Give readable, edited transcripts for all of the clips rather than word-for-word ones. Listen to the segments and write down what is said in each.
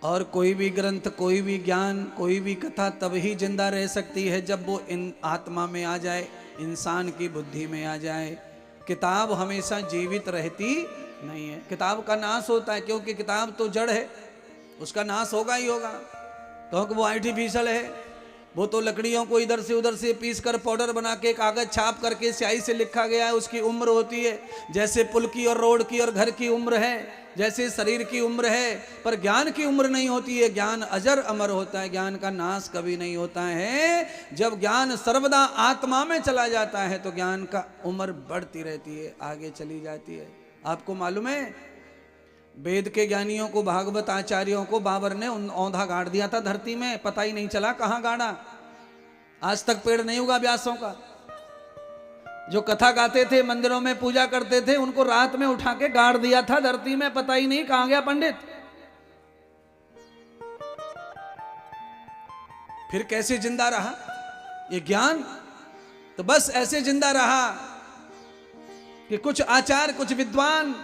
और कोई भी ग्रंथ, कोई भी ज्ञान, कोई भी कथा तब ही जिंदा रह सकती है जब वो इन आत्मा में आ जाए, इंसान की बुद्धि में आ जाए। किताब हमेशा जीवित रहती नहीं है। किताब का नाश होता है, क्योंकि किताब तो जड़ है, उसका नाश होगा ही होगा, क्योंकि वो आर्टिफिशियल है। वो तो लकड़ियों को इधर से उधर से पीस कर पाउडर बना के कागज छाप करके स्याही से लिखा गया है, उसकी उम्र होती है। जैसे पुल की और रोड की और घर की उम्र है, जैसे शरीर की उम्र है, पर ज्ञान की उम्र नहीं होती है। ज्ञान अजर अमर होता है, ज्ञान का नाश कभी नहीं होता है। जब ज्ञान सर्वदा आत्मा में चला जाता है तो ज्ञान का उम्र बढ़ती रहती है, आगे चली जाती है। आपको मालूम है, वेद के ज्ञानियों को, भागवत आचार्यों को बाबर ने औंधा गाड़ दिया था धरती में, पता ही नहीं चला कहां गाड़ा। आज तक पेड़ नहीं उगा व्यासों का। जो कथा गाते थे, मंदिरों में पूजा करते थे, उनको रात में उठा के गाड़ दिया था धरती में, पता ही नहीं कहां गया पंडित। फिर कैसे जिंदा रहा ये ज्ञान? तो बस ऐसे जिंदा रहा कि कुछ आचार्य, कुछ विद्वान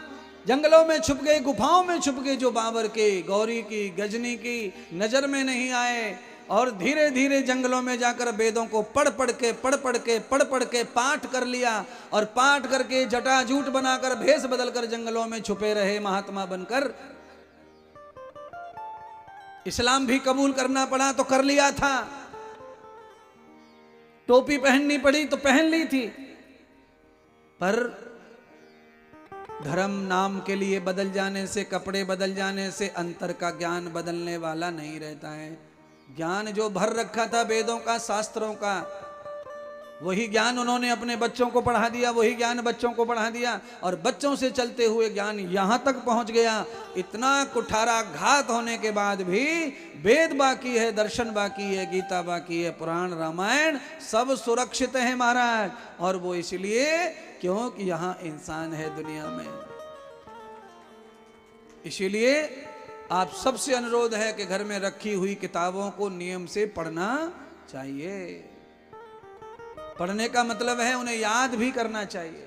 जंगलों में छुप गए, गुफाओं में छुप गए, जो बाबर के, गौरी की, गजनी की नजर में नहीं आए, और धीरे धीरे जंगलों में जाकर वेदों को पढ़ पढ़ के पाठ कर लिया, और पाठ करके जटाजूट बनाकर भेष बदलकर जंगलों में छुपे रहे महात्मा बनकर। इस्लाम भी कबूल करना पड़ा तो कर लिया था, टोपी पहननी पड़ी तो पहन ली थी, पर धर्म नाम के लिए बदल जाने से, कपड़े बदल जाने से अंतर का ज्ञान बदलने वाला नहीं रहता है। ज्ञान जो भर रखा था वेदों का, शास्त्रों का, वही ज्ञान उन्होंने अपने बच्चों को पढ़ा दिया, वही ज्ञान बच्चों को पढ़ा दिया, और बच्चों से चलते हुए ज्ञान यहां तक पहुंच गया। इतना कुठारा घात होने के बाद भी वेद बाकी है, दर्शन बाकी है, गीता बाकी है, पुराण रामायण सब सुरक्षित है महाराज। और वो इसलिए क्योंकि यहां इंसान है दुनिया में। इसीलिए आप सबसे अनुरोध है कि घर में रखी हुई किताबों को नियम से पढ़ना चाहिए। पढ़ने का मतलब है उन्हें याद भी करना चाहिए।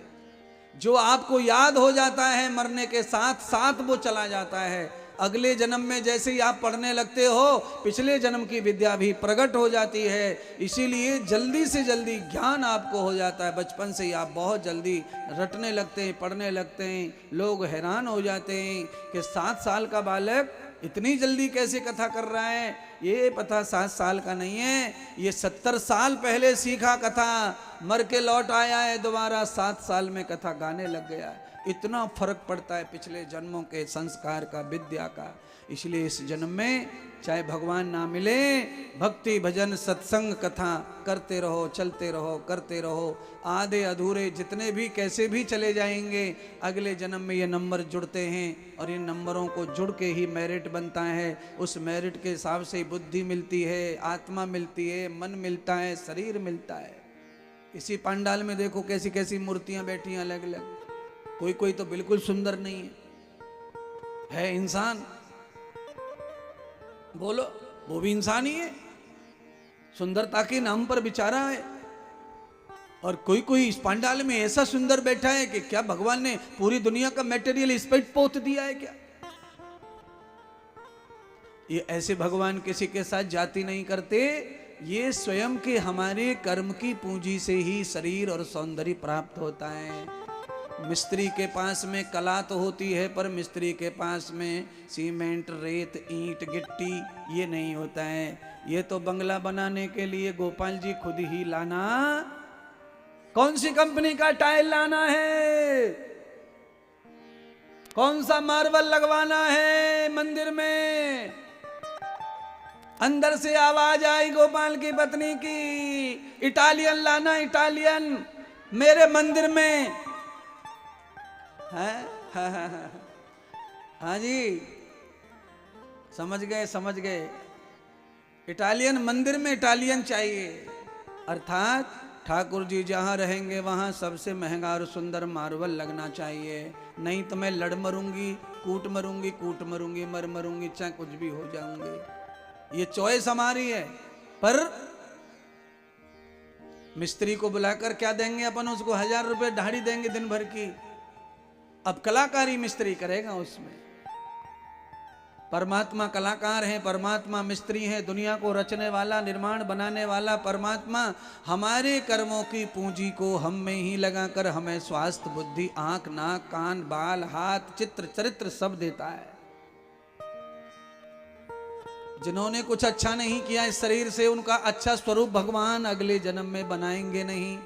जो आपको याद हो जाता है, मरने के साथ साथ वो चला जाता है। अगले जन्म में जैसे ही आप पढ़ने लगते हो, पिछले जन्म की विद्या भी प्रकट हो जाती है। इसीलिए जल्दी से जल्दी ज्ञान आपको हो जाता है। बचपन से ही आप बहुत जल्दी रटने लगते हैं, पढ़ने लगते हैं। लोग हैरान हो जाते हैं कि 7 साल का बालक इतनी जल्दी कैसे कथा कर रहा है। ये पता 7 साल का नहीं है, ये 70 साल पहले सीखा कथा, मर के लौट आया है, दोबारा 7 साल में कथा गाने लग गया है। इतना फर्क पड़ता है पिछले जन्मों के संस्कार का, विद्या का। इसलिए इस जन्म में चाहे भगवान ना मिले, भक्ति भजन सत्संग कथा करते रहो, चलते रहो, करते रहो। आधे अधूरे जितने भी कैसे भी चले जाएंगे, अगले जन्म में ये नंबर जुड़ते हैं, और इन नंबरों को जुड़ के ही मेरिट बनता है। उस मेरिट के हिसाब से बुद्धि मिलती है, आत्मा मिलती है, मन मिलता है, शरीर मिलता है। इसी पंडाल में देखो कैसी कैसी मूर्तियां बैठी हैं अलग अलग। कोई कोई तो बिल्कुल सुंदर नहीं है इंसान। बोलो, वो भी इंसान ही है, सुंदरता के नाम पर बेचारा है। और कोई कोई इस पंडाल में ऐसा सुंदर बैठा है कि क्या भगवान ने पूरी दुनिया का मटेरियल इस पर पोत दिया है क्या? ये ऐसे भगवान किसी के साथ जाति नहीं करते। ये स्वयं के हमारे कर्म की पूंजी से ही शरीर और सौंदर्य प्राप्त होता है। मिस्त्री के पास में कला तो होती है, पर मिस्त्री के पास में सीमेंट, रेत, ईंट, गिट्टी ये नहीं होता है। ये तो बंगला बनाने के लिए गोपाल जी खुद ही लाना, कौन सी कंपनी का टाइल लाना है, कौन सा मार्बल लगवाना है मंदिर में। अंदर से आवाज आई गोपाल की पत्नी की, इटालियन लाना, इटालियन मेरे मंदिर में है। हाँ जी, समझ गए समझ गए। इटालियन मंदिर में इटालियन चाहिए, अर्थात ठाकुर जी जहाँ रहेंगे वहाँ सबसे महंगा और सुंदर मार्बल लगना चाहिए। नहीं तो मैं लड़ मरूंगी, कूट मरूंगी, कूट मरूंगी, मर मरूंगी, चाहे कुछ भी हो जाऊंगी। ये चॉइस हमारी है। पर मिस्त्री को बुलाकर क्या देंगे अपन उसको? 1000 रुपए दाढ़ी देंगे दिन भर की। अब कलाकारी मिस्त्री करेगा उसमें। परमात्मा कलाकार हैं, परमात्मा मिस्त्री हैं, दुनिया को रचने वाला, निर्माण बनाने वाला परमात्मा हमारे कर्मों की पूंजी को हम में ही लगाकर हमें स्वास्थ्य, बुद्धि, आंख, नाक, कान, बाल, हाथ, चित्र, चरित्र सब देता है। जिन्होंने कुछ अच्छा नहीं किया इस शरीर से, उनका अच्छा स्वरूप भगवान अगले जन्म में बनाएंगे नहीं,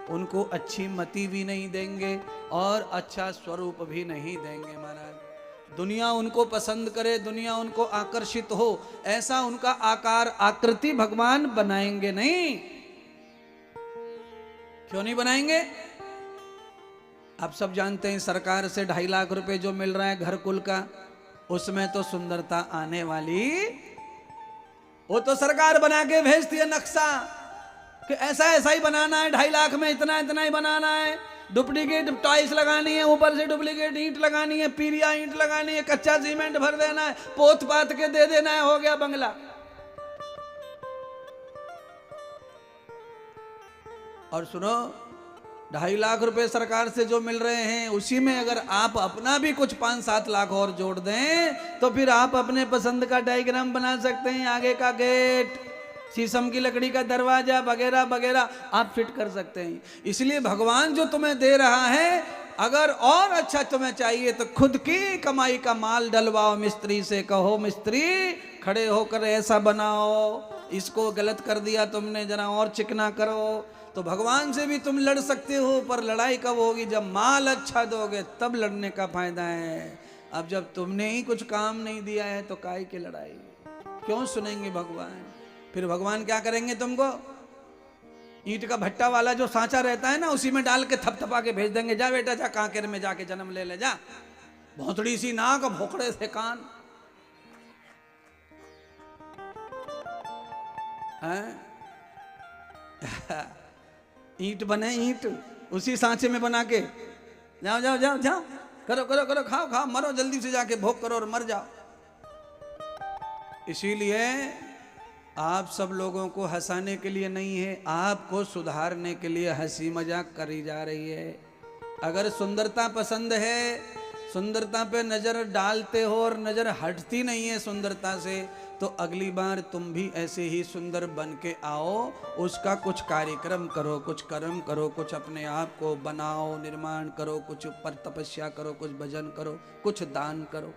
उनको अच्छी मति भी नहीं देंगे और अच्छा स्वरूप भी नहीं देंगे महाराज। दुनिया उनको पसंद करे, दुनिया उनको आकर्षित हो, ऐसा उनका आकार आकृति भगवान बनाएंगे नहीं। क्यों नहीं बनाएंगे? आप सब जानते हैं सरकार से 2.5 लाख रुपए जो मिल रहा है घर कुल का, उसमें तो सुंदरता आने वाली, वो तो सरकार बना के भेजती है नक्शा कि ऐसा ऐसा ही बनाना है, 2.5 लाख में इतना इतना ही बनाना है, डुप्लीकेट टाइल्स लगानी है, ऊपर से डुप्लीकेट ईंट लगानी है, पीरिया ईंट लगानी है, कच्चा सीमेंट भर देना है, पोत पात के दे देना है, हो गया बंगला। और सुनो, 2.5 लाख रुपए सरकार से जो मिल रहे हैं, उसी में अगर आप अपना भी कुछ 5-7 लाख और जोड़ दें तो फिर आप अपने पसंद का डायग्राम बना सकते हैं, आगे का गेट, शीशम की लकड़ी का दरवाजा वगैरह वगैरह आप फिट कर सकते हैं। इसलिए भगवान जो तुम्हें दे रहा है, अगर और अच्छा तुम्हें चाहिए तो खुद की कमाई का माल डलवाओ, मिस्त्री से कहो मिस्त्री खड़े होकर ऐसा बनाओ, इसको गलत कर दिया तुमने, जरा और चिकना करो। तो भगवान से भी तुम लड़ सकते हो, पर लड़ाई कब होगी? जब माल अच्छा दोगे तब लड़ने का फायदा है। अब जब तुमने ही कुछ काम नहीं दिया है तो काहे की लड़ाई? क्यों सुनेंगे भगवान? फिर भगवान क्या करेंगे तुमको? ईंट का भट्टा वाला जो सांचा रहता है ना, उसी में डाल के थपथपा के भेज देंगे, जा बेटा जा कांकेर में जाके जन्म ले ले, जा, भौंतड़ी सी नाक, भोकड़े से कान। ईंट बने, ईंट उसी सांचे में बना के, जाओ जाओ जाओ जाओ, करो करो करो, खाओ खाओ, मरो जल्दी से, जाके भोग करो और मर जाओ। इसीलिए आप सब लोगों को हंसाने के लिए नहीं है, आपको सुधारने के लिए हंसी मजाक करी जा रही है। अगर सुंदरता पसंद है, सुंदरता पे नजर डालते हो और नजर हटती नहीं है सुंदरता से, तो अगली बार तुम भी ऐसे ही सुंदर बन के आओ, उसका कुछ कार्यक्रम करो, कुछ कर्म करो, कुछ अपने आप को बनाओ, निर्माण करो, कुछ पर तपस्या करो, कुछ भजन करो, कुछ दान करो।